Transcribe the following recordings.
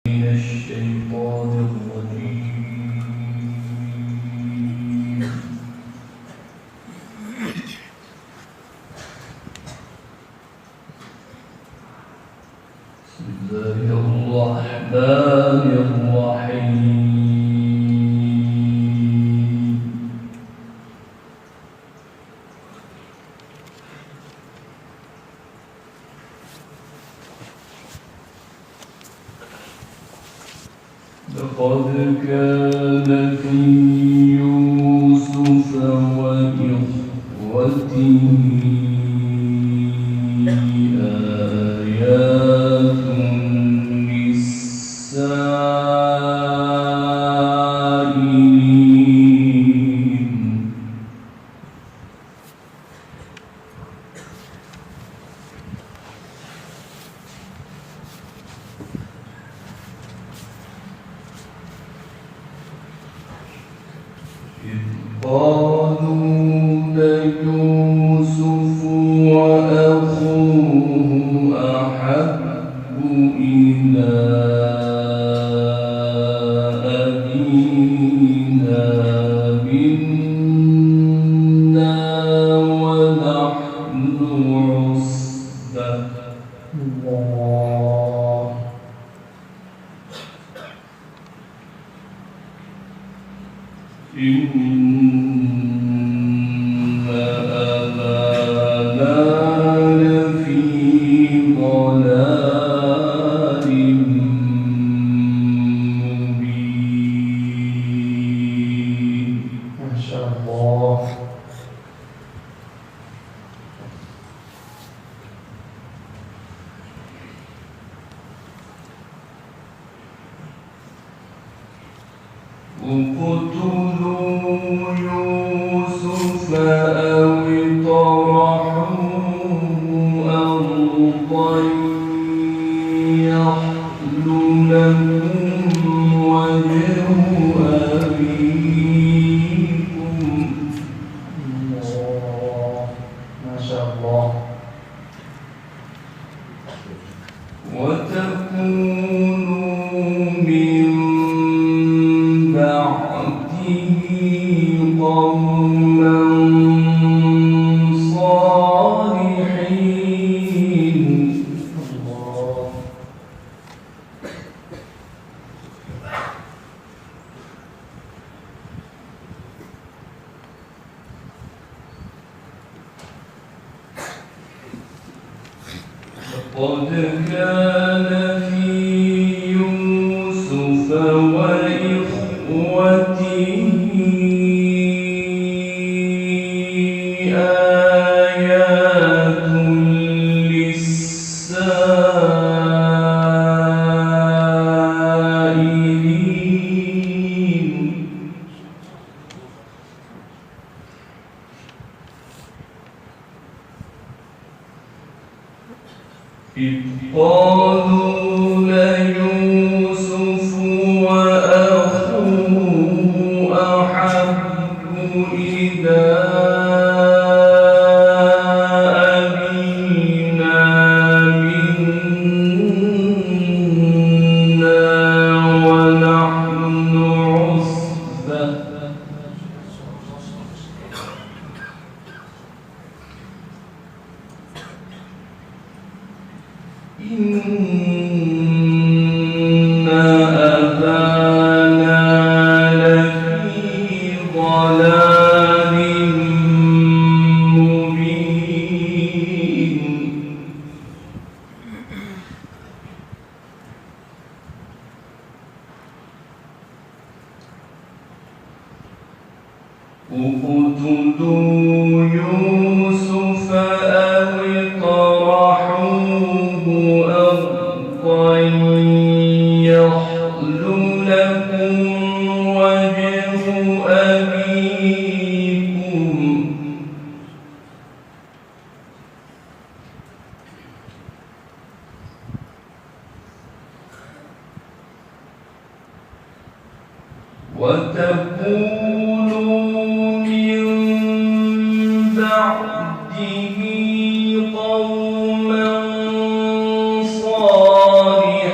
من الشيطان الرجيم. بسم الله الرحمن الرحيم. لقد كان في يوسف وإخوته آيات للسائلين. إذ قالوا ليوسف وأخوه أحب إلى أبينا منا ونحن عصبة. الله. إن أبانا لفي ضلال مبين. ما شاء الله. اقتلوا يوسف أو اطرحوه أرضا يخل لكم وجه أبيكم. الله. ما شاء الله. وتكونوا من بعده قوما صالحين. الله. لقد كان في يوسف وإخوته آيات للسائلين. إذ قالوا ليوسف وأخوه أحب إلى أبينا منا ونحن عصبة. إن أبانا لفي ضلال مبين. اقتلوا يوسف أو اطرحوه أرضا يخل لكم وجه أبيكم. وتكونوا من بعده قوما صالحين.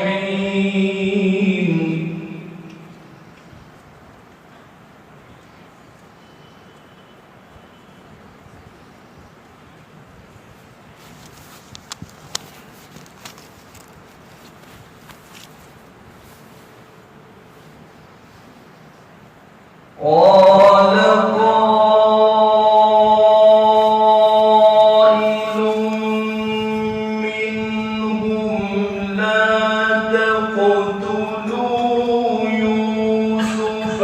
قال قائل منهم لا تقتلوا يوسف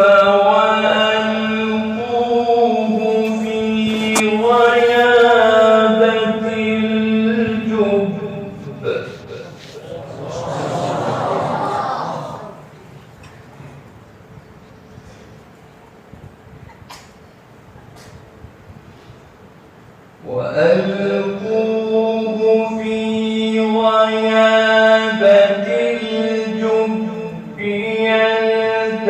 وألقوه في غيابة الجب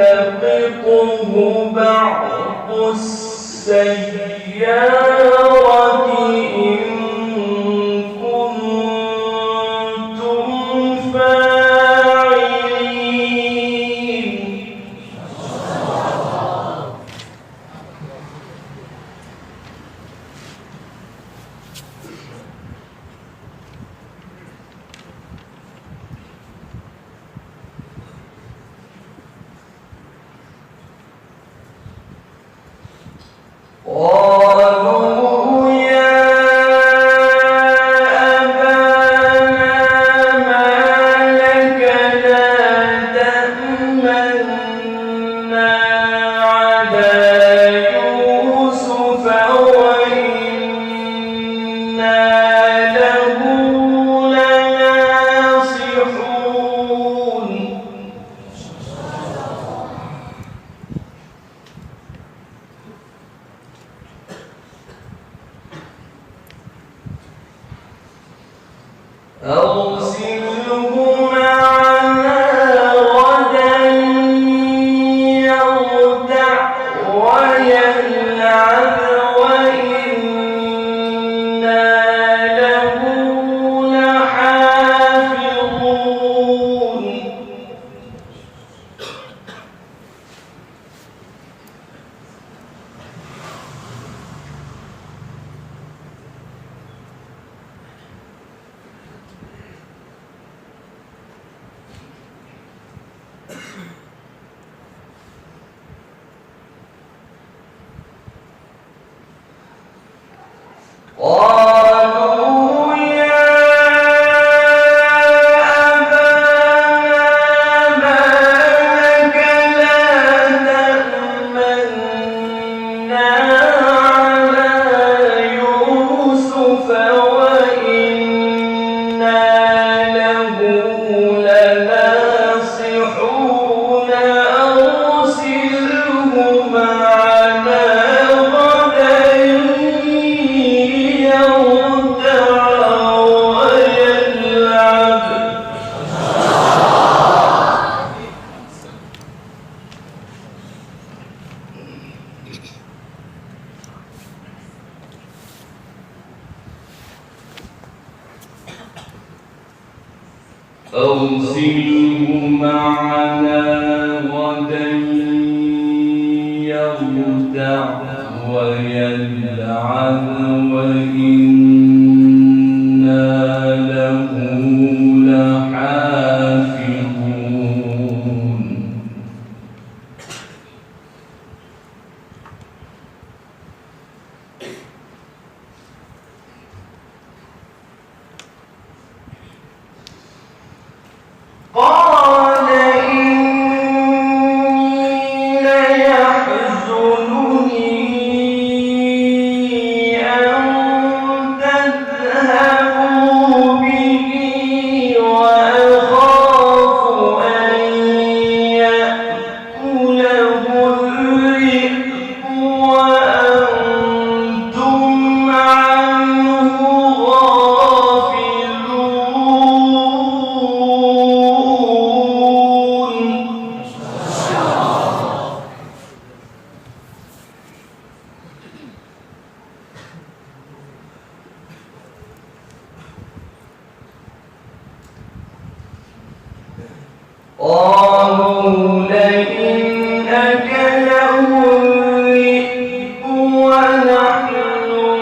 يلتقطه بعض السيارة إن كنتم فاعلين قالوا يا أبانا ما لك لا تأمنا على يوسف وإنا له لناصحون أرسله معنا غدا يرتع ويلعب وإنا له لحافظون قالوا يا أبانا ما لك لا تأمنا على يوسف وإنا له لناصحون أرسله معنا غدا يرتع ويلعب أرسله معنا غدا يرتع ويلعب وإنا له لحافظون قال إني ليحزنني أن تذهبوا به وأخاف أن يأكله الذئب وأنتم عنه قالوا لئن أكله الذئب ونحن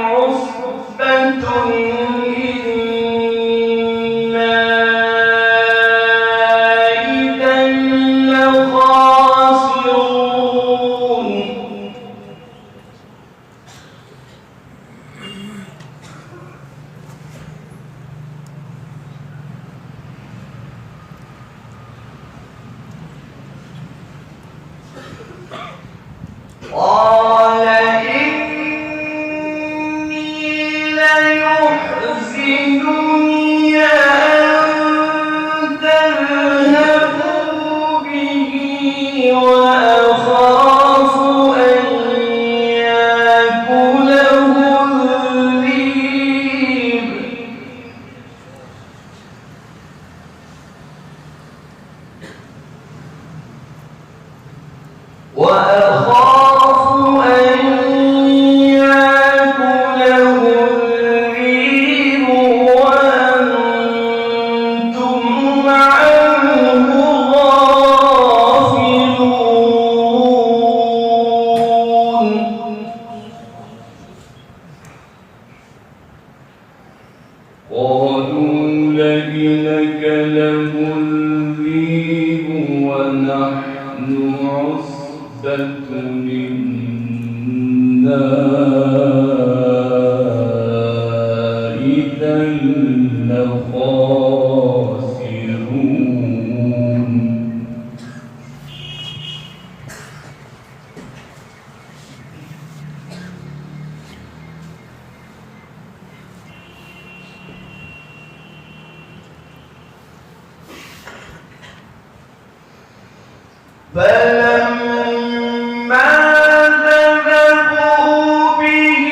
عصبة إنا إذا لخاسرون قال إني ليحزنني أن تذهبوا به وأخاف أن يأكله الذئب وأنتم عنه غافلون قالوا لئن أكله الذئب ونحن عصبة إنا إذا لخاسرون فلما ذهبوا به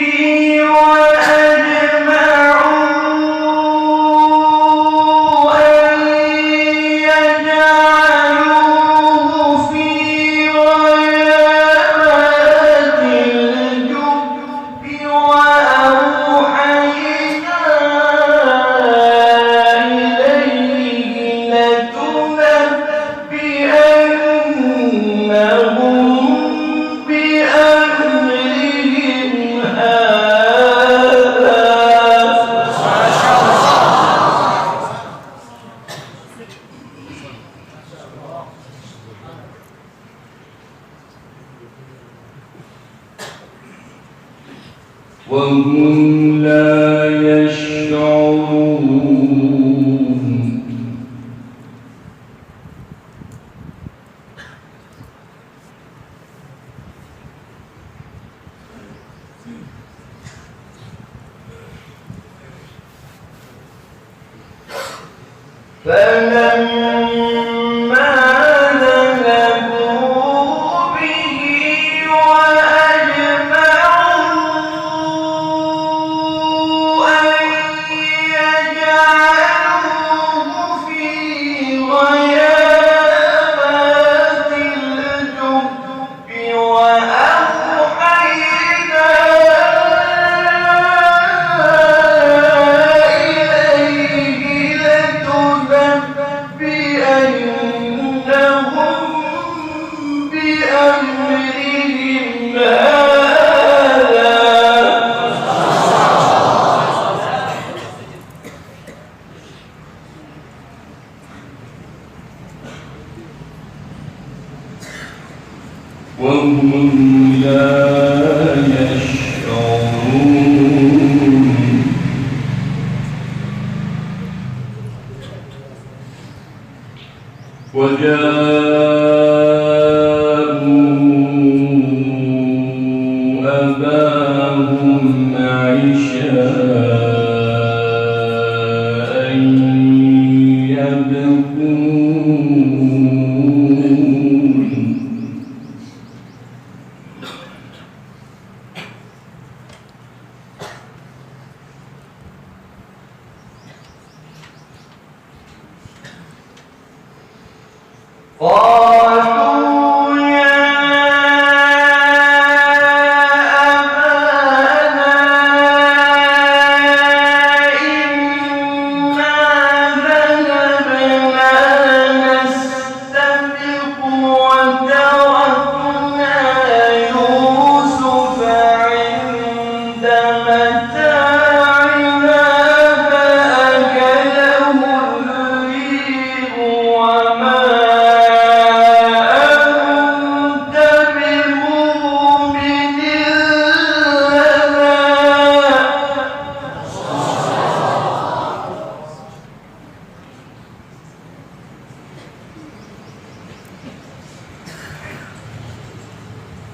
وأجمعوا أن يجعلوه في غيابات الجب وأوحينا إليه لتنبئنهم بأمرهم هذا وهم لا يشعرون فلما ذهبوا به وأجمعوا أن يجعلوه في غيابات الجب وأوحينا إليه لتنبئنهم بأمرهم هذا وهم لا يشعرون وجاءوا أباهم عشاء يبكون قالوا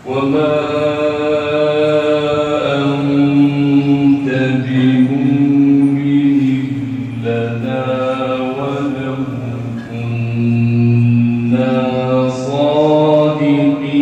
وما أنت بمؤمن لنا ولو كنا صادقين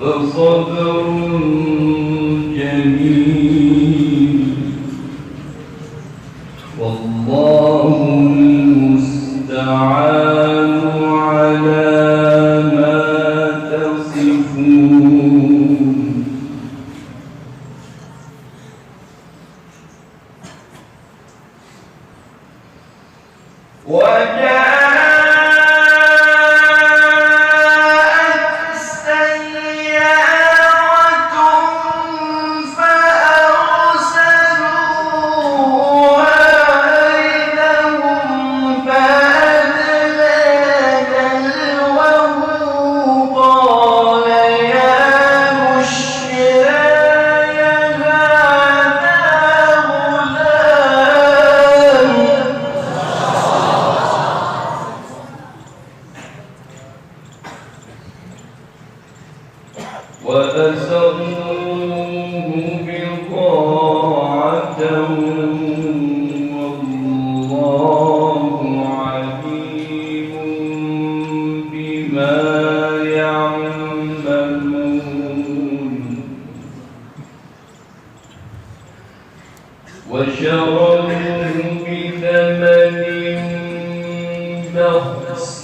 فصبر جميل والله المستعان على ما تصفون وأسروه بضاعة والله عليم بما يعملون وشروه بثمن بخس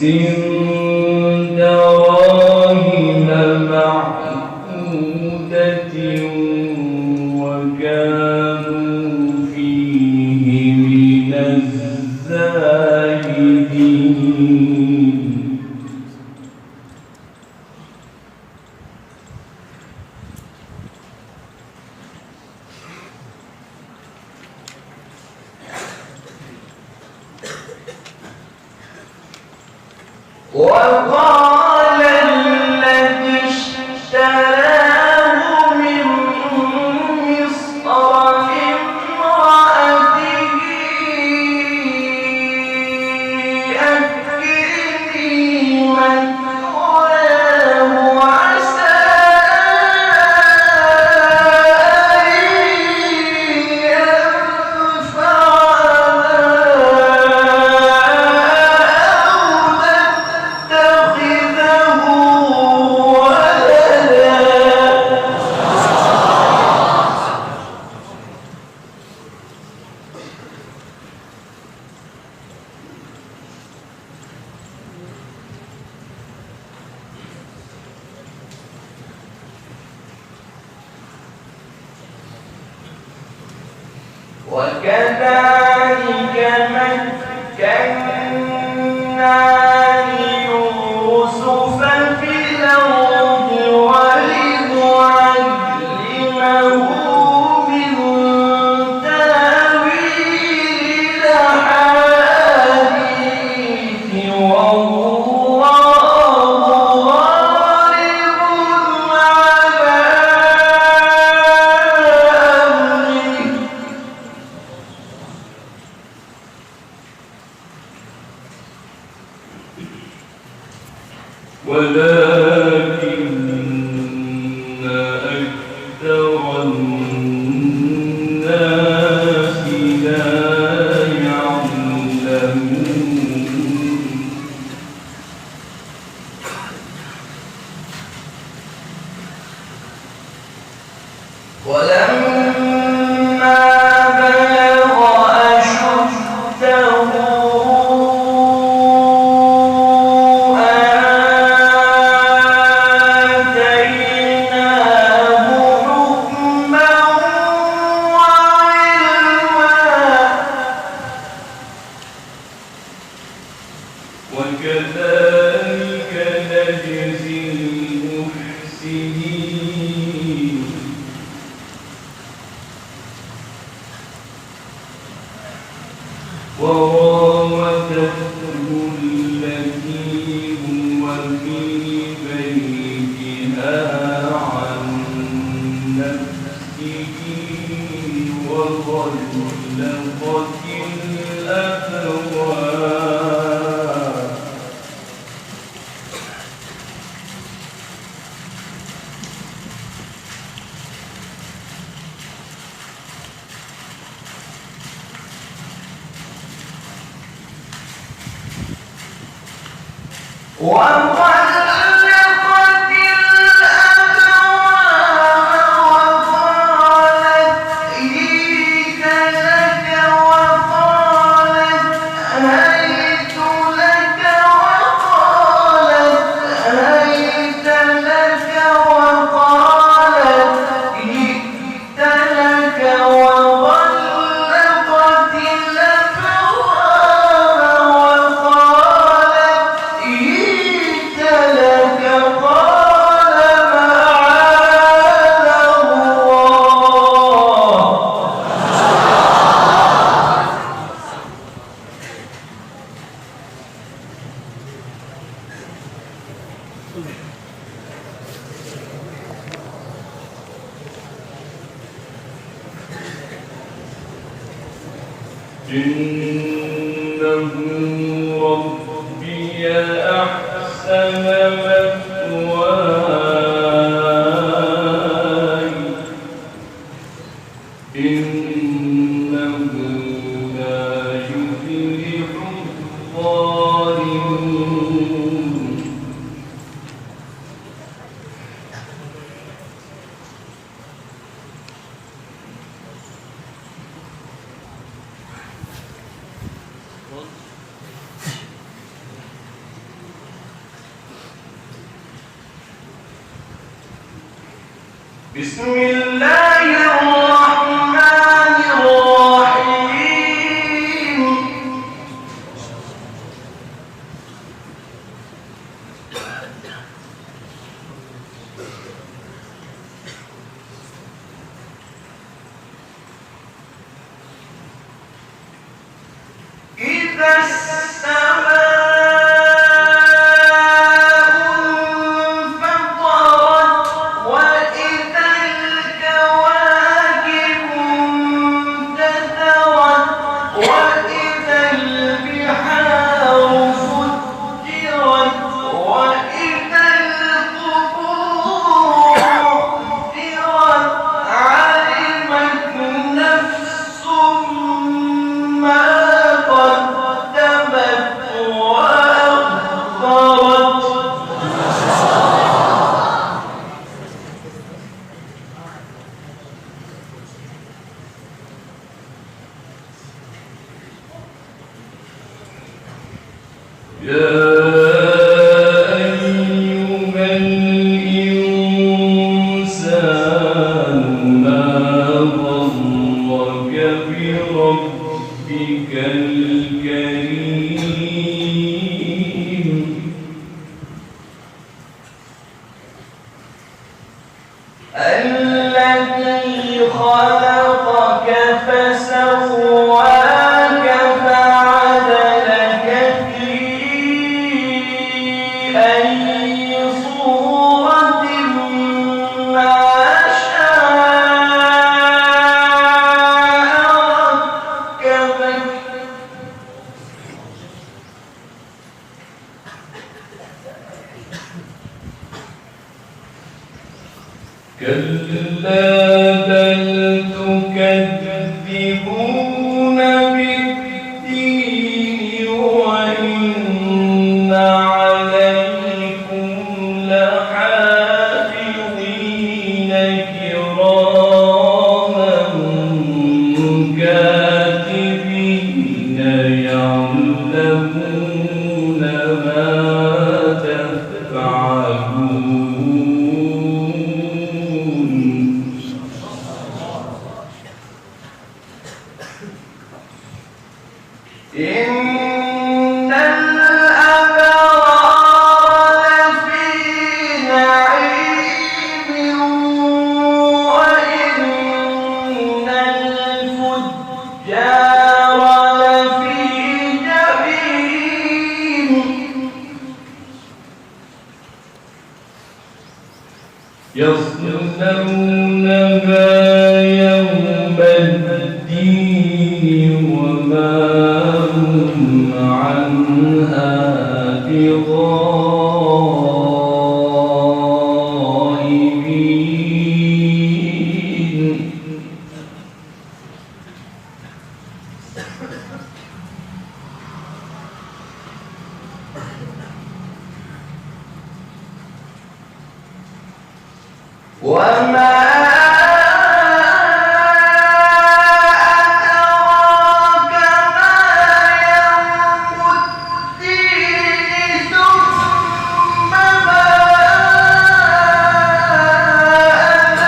دراهم معدودة وكانوا فيه من الزاهدين وقال الذي اشتراه من مصر لامرأته أكرمي مثواه عسى أن وكذلك مكنا ليوسف في الأرض ولنعلمه من تأويل الأحاديث والله غالب على أمره بسم الله الرحمن الرحيم إذا السماء الذي خلقك فسواك فعدلك في أي صورة ما شاء ركبك كلا بل تكذبون بالدين وإن عليكم لحافظين كراما إن الأبرار لفي نعيم وإن الفجار لفي جحيم يصلونها يوم الدين وما هم عنها بغائبين وما أدراك ما يوم الدين ثم ما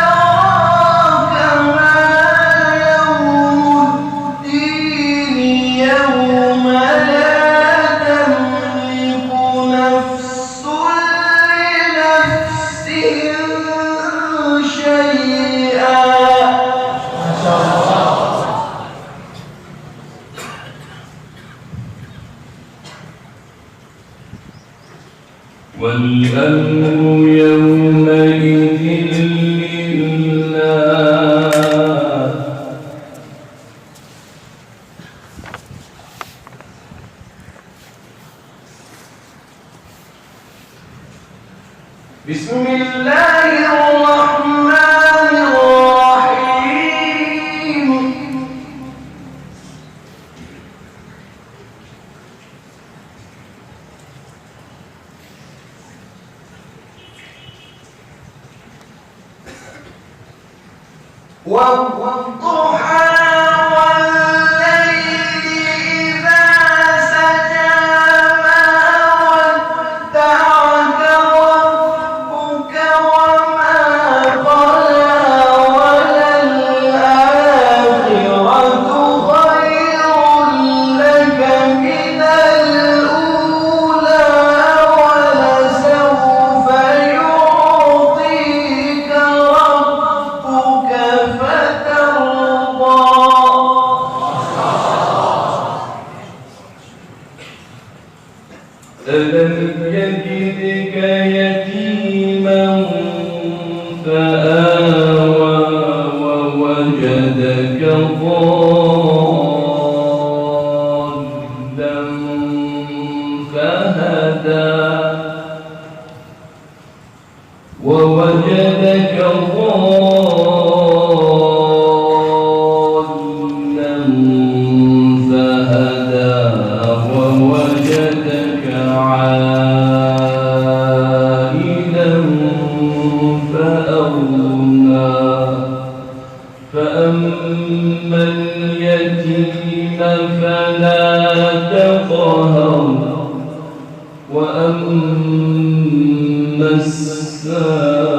أدراك ما يوم الدين يوم لا تملك نفس لنفس شيئا. ما شاء الله. والأمر يومئذ لله بسم الله الرحمن الرحيم والضحى والليل إذا سجى ما ودعك ربك وما قلى وللآخرة خير لك من الأولى ولسوف يعطيك ربك فترضى. ألم يجدك يتيما فآوى ووجدك ضالا فهدى ووجدك ضالا فهدى ووجدك عائلا فأغنى فأما اليتيم فلا تقهر وأما السائل